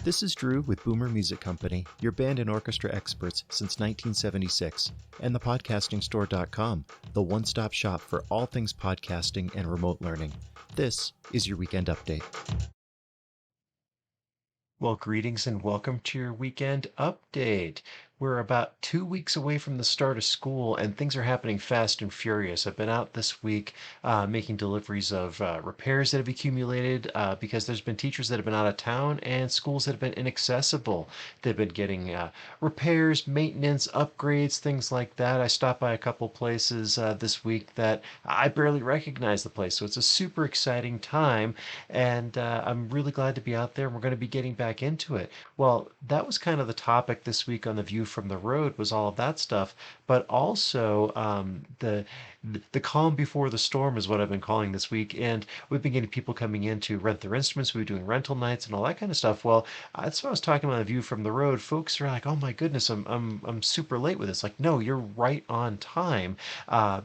This is Drew with Boomer Music Company, your band and orchestra experts since 1976, and thepodcastingstore.com, the one-stop shop for all things podcasting and remote learning. This is your weekend update. Well, greetings and welcome to your weekend update. We're about 2 weeks away from the start of school, and things are happening fast and furious. I've been out this week making deliveries of repairs that have accumulated because there's been teachers that have been out of town and schools that have been inaccessible. They've been getting repairs, maintenance, upgrades, things like that. I stopped by a couple places this week that I barely recognize the place, so it's a super exciting time, and I'm really glad to be out there. We're going to be getting back into it. Well, that was kind of the topic this week on the View from the Road, was all of that stuff, but also the calm before the storm is what I've been calling this week, and we've been getting people coming in to rent their instruments. We've been doing rental nights and all that kind of stuff. Well, that's what I was talking about, the View from the Road. Folks are like, "Oh my goodness, I'm super late with this." Like, no, you're right on time,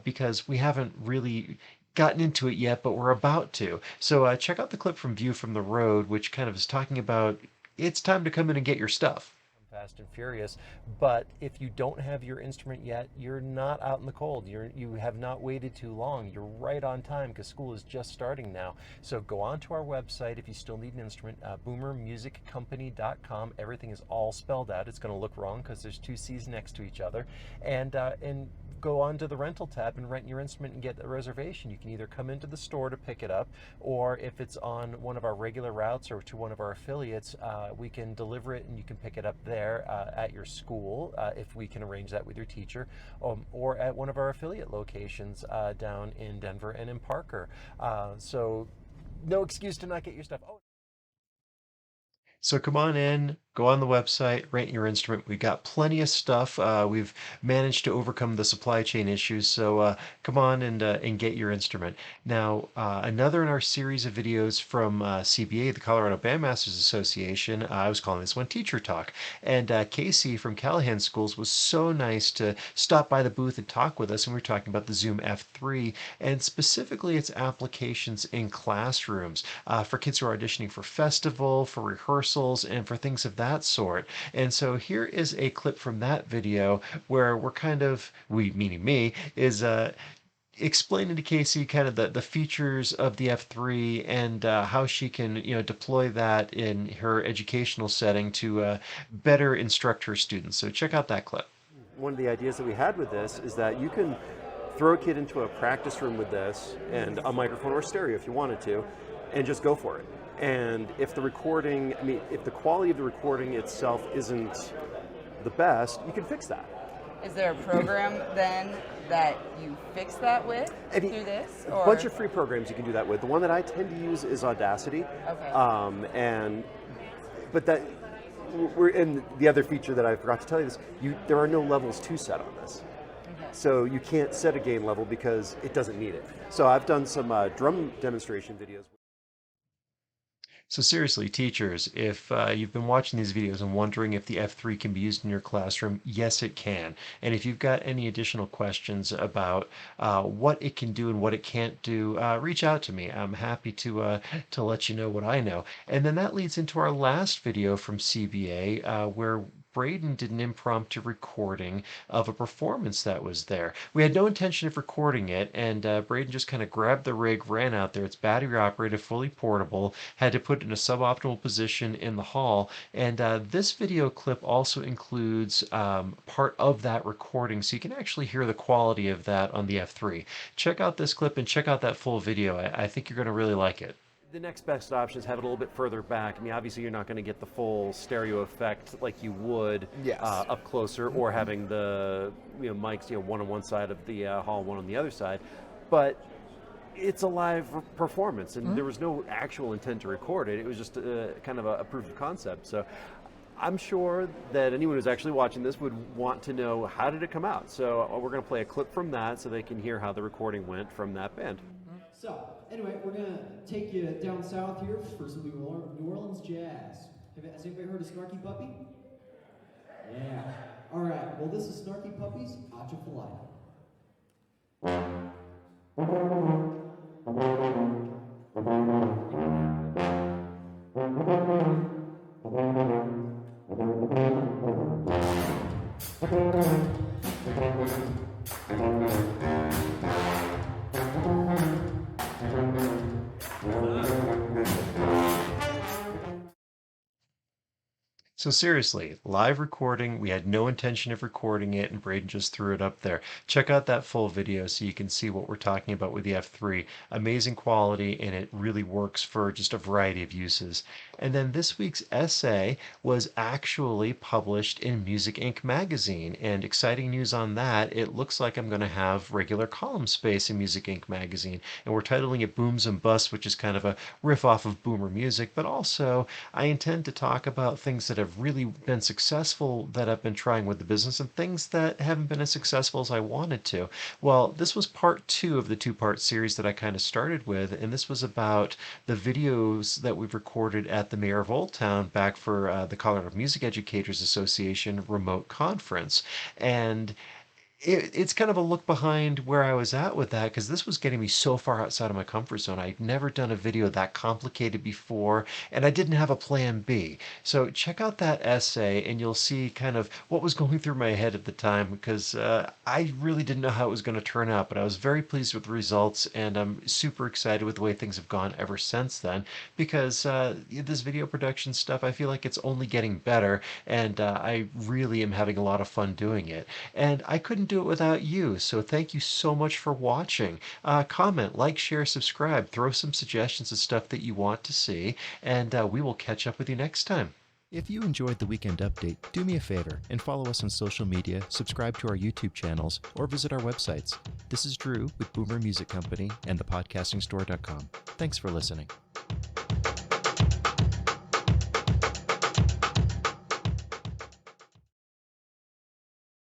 because we haven't really gotten into it yet, but we're about to. So check out the clip from View from the Road, which kind of is talking about it's time to come in and get your stuff. Fast and furious, but if you don't have your instrument yet, you're not out in the cold. You have not waited too long. You're right on time because school is just starting now. So go on to our website if you still need an instrument, boomermusiccompany.com. Everything is all spelled out. It's going to look wrong because there's two C's next to each other, and go on to the rental tab and rent your instrument and get a reservation. You can either come into the store to pick it up, or if it's on one of our regular routes or to one of our affiliates, we can deliver it and you can pick it up there at your school, if we can arrange that with your teacher, or at one of our affiliate locations down in Denver and in Parker. So no excuse to not get your stuff. So come on in, go on the website, rent your instrument. We've got plenty of stuff. We've managed to overcome the supply chain issues. So come on and get your instrument. Now, another in our series of videos from CBA, the Colorado Bandmasters Association, I was calling this one Teacher Talk. And Casey from Calhan Schools was so nice to stop by the booth and talk with us. And we were talking about the Zoom F3 and specifically its applications in classrooms for kids who are auditioning for festival, for rehearsals, and for things of that sort. And so here is a clip from that video where we're kind of, we meaning me, is explaining to Casey kind of the features of the F3 and how she can deploy that in her educational setting to better instruct her students. So check out that clip. One of the ideas that we had with this is that you can throw a kid into a practice room with this and a microphone or stereo if you wanted to, and just go for it. And if the recording, if the quality of the recording itself isn't the best, you can fix that. Is there a program then that you fix that with through this? A bunch of free programs you can do that with. The one that I tend to use is Audacity. Okay. And the other feature that I forgot to tell you is there are no levels to set on this. Okay. So you can't set a gain level because it doesn't need it. So I've done some drum demonstration videos. So seriously, teachers, if you've been watching these videos and wondering if the F3 can be used in your classroom, yes, it can. And if you've got any additional questions about what it can do and what it can't do, reach out to me. I'm happy to let you know what I know. And then that leads into our last video from CBA, where Braden did an impromptu recording of a performance that was there. We had no intention of recording it, and Braden just kind of grabbed the rig, ran out there. It's battery operated, fully portable, had to put it in a suboptimal position in the hall. And this video clip also includes part of that recording, so you can actually hear the quality of that on the F3. Check out this clip and check out that full video. I think you're going to really like it. The next best option is have it a little bit further back. Obviously you're not going to get the full stereo effect like you would up closer, or having the mics one on one side of the hall, one on the other side. But it's a live performance, and there was no actual intent to record it. It was just kind of a proof of concept. So I'm sure that anyone who's actually watching this would want to know, how did it come out? So we're going to play a clip from that so they can hear how the recording went from that band. So, anyway, we're going to take you down south here for some New Orleans jazz. Has anybody heard of Snarky Puppy? Yeah. All right, well, this is Snarky Puppy's Achafalaya. So seriously, live recording. We had no intention of recording it, and Braden just threw it up there. Check out that full video so you can see what we're talking about with the F3. Amazing quality, and it really works for just a variety of uses. And then this week's essay was actually published in Music Inc. magazine, and exciting news on that. It looks like I'm going to have regular column space in Music Inc. magazine, and we're titling it Booms and Busts, which is kind of a riff off of boomer music, but also I intend to talk about things that have really been successful that I've been trying with the business and things that haven't been as successful as I wanted to. Well, this was part two of the two-part series that I kind of started with, and this was about the videos that we've recorded at the Mayor of Old Town back for the Colorado Music Educators Association remote conference. And it's kind of a look behind where I was at with that because this was getting me so far outside of my comfort zone. I'd never done a video that complicated before, and I didn't have a plan B. So check out that essay, and you'll see kind of what was going through my head at the time because I really didn't know how it was going to turn out, but I was very pleased with the results, and I'm super excited with the way things have gone ever since then because this video production stuff, I feel like it's only getting better, and I really am having a lot of fun doing it. And I couldn't do it without you, so thank you so much for watching. Comment, like, share, subscribe, throw some suggestions of stuff that you want to see, and we will catch up with you next time. If you enjoyed the Weekend Update, do me a favor and follow us on social media, subscribe to our YouTube channels, or visit our websites. This is Drew with Boomer Music Company and thepodcastingstore.com. Thanks for listening.